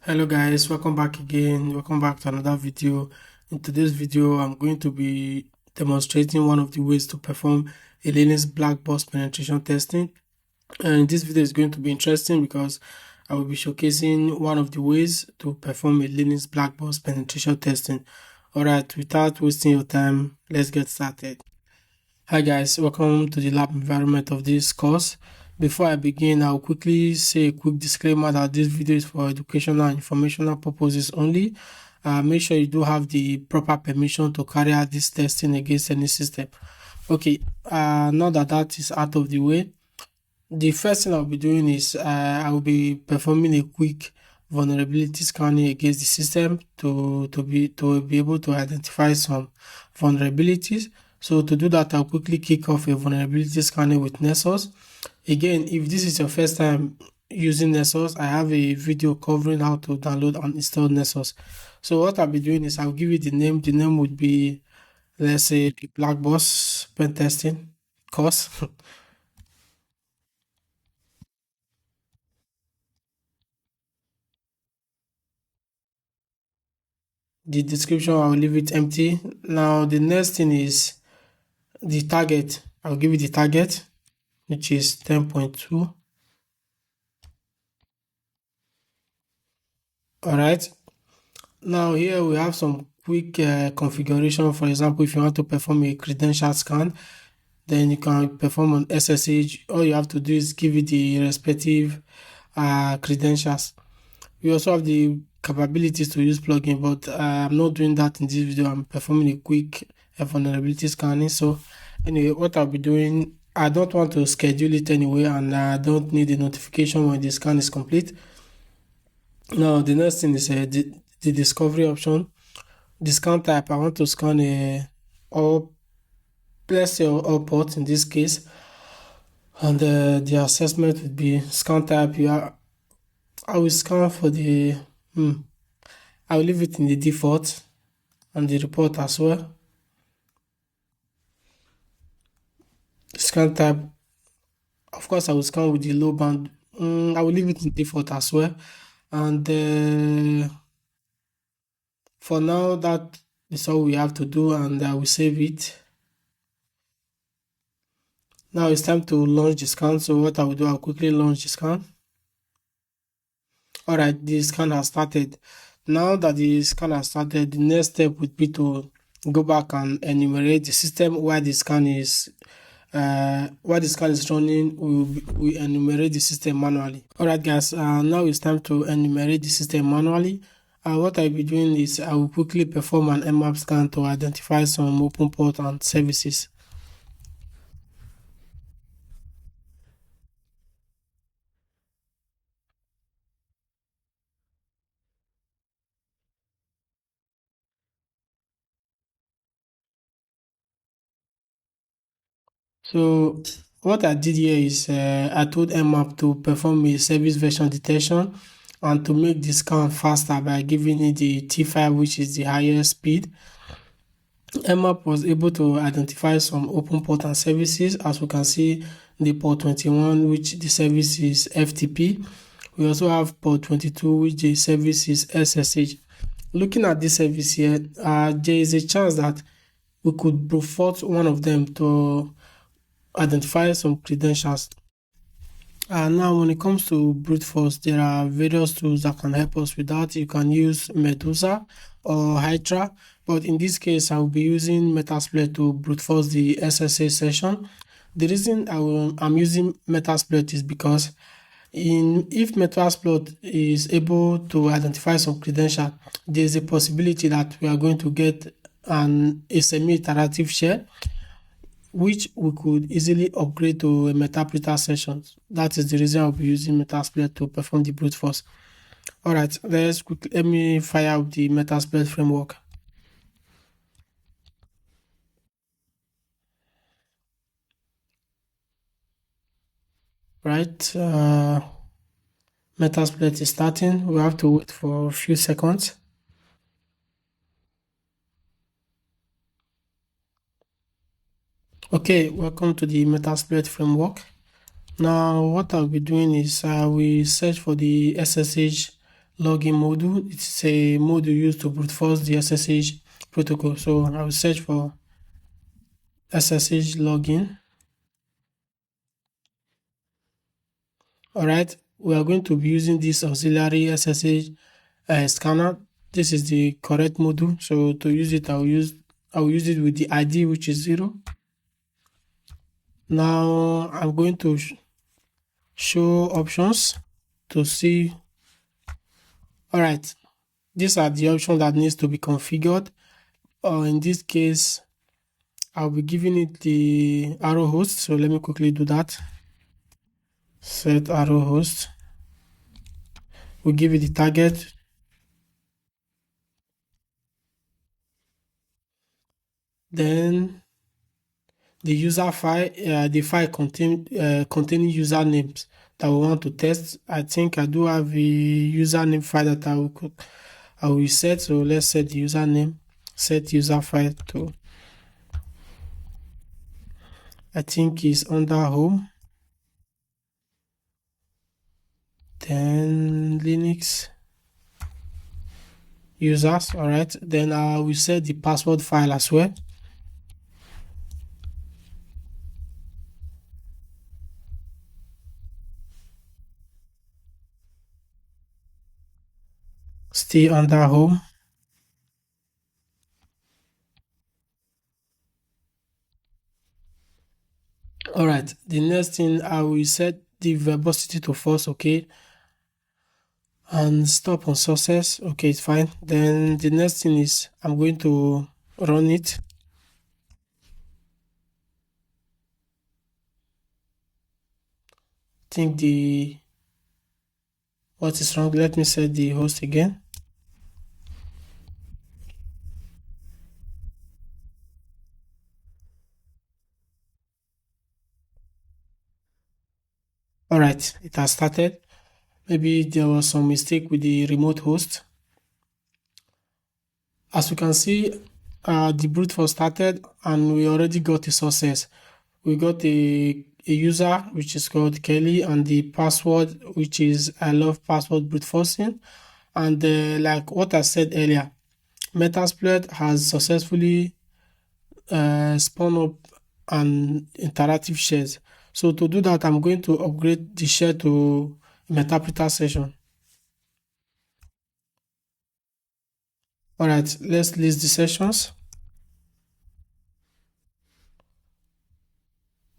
Hello guys, welcome back again. Welcome back to another video. In today's video, I'm going to be demonstrating one of the ways to perform a Linux black box penetration testing. And this video is going to be interesting because I will be showcasing one of the ways to perform a Linux black box penetration testing. Alright, without wasting your time, let's get started. Hi guys, welcome to the lab environment of this course. Before I begin, I'll quickly say a quick disclaimer that this video is for educational and informational purposes only. Make sure you do have the proper permission to carry out this testing against any system. Okay, now that is out of the way, the first thing I'll be doing is I will be performing a quick vulnerability scanning against the system to be able to identify some vulnerabilities. So to do that, I'll quickly kick off a vulnerability scanning with Nessus. Again, if this is your first time using Nessus, I have a video covering how to download and install Nessus. So what I'll be doing is I'll give you the name. The name would be, let's say, the Black Box Pen Testing course. The description, I'll leave it empty. Now the next thing is the target. I'll give you the target, which is 10.2. All right. Now here we have some quick configuration. For example, if you want to perform a credential scan, then you can perform on SSH. All you have to do is give it the respective credentials. We also have the capabilities to use plugin, but I'm not doing that in this video. I'm performing a quick vulnerability scanning. So anyway, what I'll be doing, I don't want to schedule it anyway, and I don't need a notification when the scan is complete. Now the next thing is the discovery option. The scan type, I want to scan all, let's say all ports in this case, and the assessment would be scan type. I will scan for the I will leave it in the default and the report as well. Scan type, of course, I will scan with the low band. I will leave it in default as well. And for now, that is all we have to do, and I will save it. Now it's time to launch the scan. So what I will do, I'll quickly launch the scan. Alright, the scan has started. Now that the scan has started, the next step would be to go back and enumerate the system while the scan is running. We enumerate the system manually. Alright guys, now it's time to enumerate the system manually. What I'll be doing is I will quickly perform an nmap scan to identify some open port and services. So what I did here is I told nmap to perform a service version detection and to make the scan faster by giving it the T5, which is the highest speed. Nmap was able to identify some open port and services. As we can see, the port 21, which the service is FTP. We also have port 22, which the service is SSH. Looking at this service here, there is a chance that we could brute force one of them to identify some credentials. Now when it comes to brute force, there are various tools that can help us with that. You can use Medusa or Hydra, but in this case I will be using Metasploit to brute force the SSH session. The reason I'm using Metasploit is because if Metasploit is able to identify some credential, there's a possibility that we are going to get a semi-iterative shell, which we could easily upgrade to a Metapreter session. That is the reason I'll be using Metasploit to perform the brute force. Alright, let me fire up the Metasploit framework. Right, Metasploit is starting. We have to wait for a few seconds. Okay, welcome to the Metasploit framework. Now, what I'll be doing is we search for the SSH login module. It's a module used to brute force the SSH protocol. So I will search for SSH login. All right, we are going to be using this auxiliary SSH scanner. This is the correct module. So to use it, I will use it with the ID, which is 0. Now I'm going to show options to see. All right, these are the options that needs to be configured. Or in this case, I'll be giving it the arrow host. So let me quickly do that. Set arrow host. We'll give it the target. Then the user file, the file containing usernames that we want to test. I think I do have a username file that I will set. So let's set the username. Set user file to, I think is under home. Then Linux users. All right. Then I will set the password file as well. Stay under home. All right. The next thing, I will set the verbosity to false. Okay. And stop on success. Okay, it's fine. Then the next thing is I'm going to run it. Think what is wrong? Let me set the host again. All right, it has started. Maybe there was some mistake with the remote host. As you can see, the brute force started and we already got a success. We got a user which is called Kelly and the password which is I love password brute forcing. And like what I said earlier, Metasploit has successfully spun up an interactive shares. So to do that, I'm going to upgrade the share to Metapreter session. All right, let's list the sessions.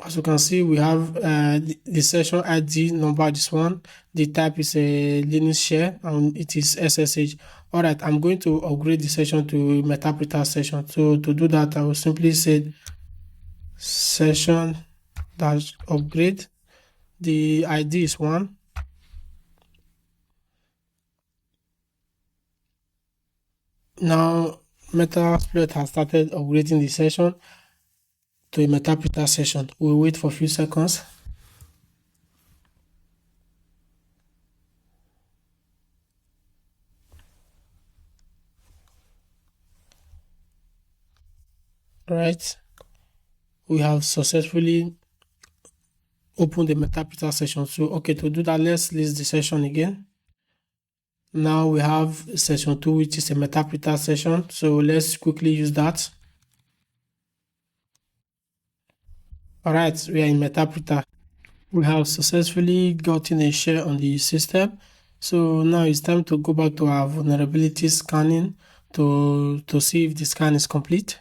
As you can see, we have the session ID number, this one. The type is a Linux share and it is SSH. All right, I'm going to upgrade the session to Metapreter session. So to do that, I will simply say session dash upgrade. The ID is 1. Now, Metasploit has started upgrading the session to a Metapreter session. We'll wait for a few seconds. Right. We have successfully opened the Metapreter session. So, okay, to do that, let's list the session again. Now we have session 2, which is a Metapreter session. So let's quickly use that. All right, we are in Metapreter. We have successfully gotten a share on the system. So now it's time to go back to our vulnerability scanning to see if the scan is complete.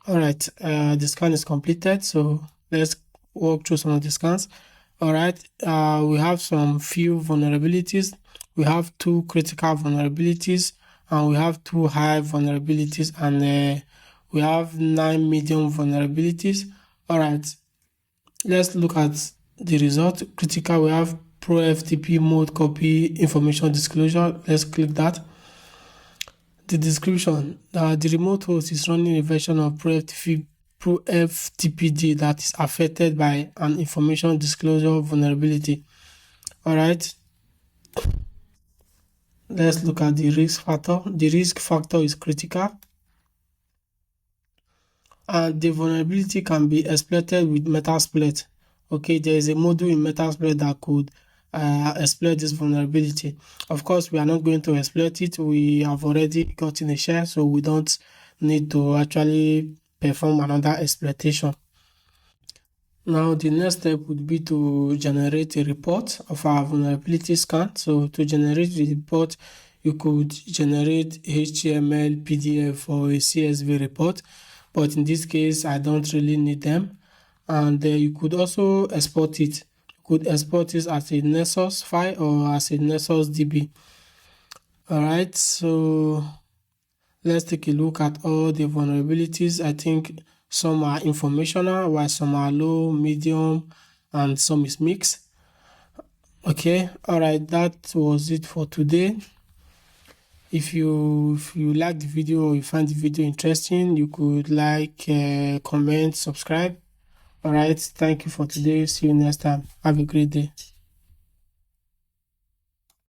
All right, the scan is completed. So let's walk through some of the scans. All right, we have some few vulnerabilities. We have 2 critical vulnerabilities and we have 2 high vulnerabilities and we have 9 medium vulnerabilities. All right, let's look at the result. Critical, we have pro FTP mode copy information disclosure. Let's click that. The description, the remote host is running a version of pro FTPD that is affected by an information disclosure vulnerability. All right, let's look at the risk factor. The risk factor is critical and the vulnerability can be exploited with Metasploit. Okay, there is a module in Metasploit that could exploit this vulnerability. Of course, we are not going to exploit it. We have already gotten a share, so we don't need to actually perform another exploitation. Now, the next step would be to generate a report of our vulnerability scan. So to generate the report, you could generate HTML, PDF, or a CSV report. But in this case, I don't really need them. And you could also export it. You could export it as a Nessus file or as a Nessus DB. All right, so let's take a look at all the vulnerabilities. I think some are informational, while some are low, medium, and some is mixed. Okay, all right, that was it for today. If you like the video or you find the video interesting, you could like, comment, subscribe. All right, thank you for today. See you next time. Have a great day.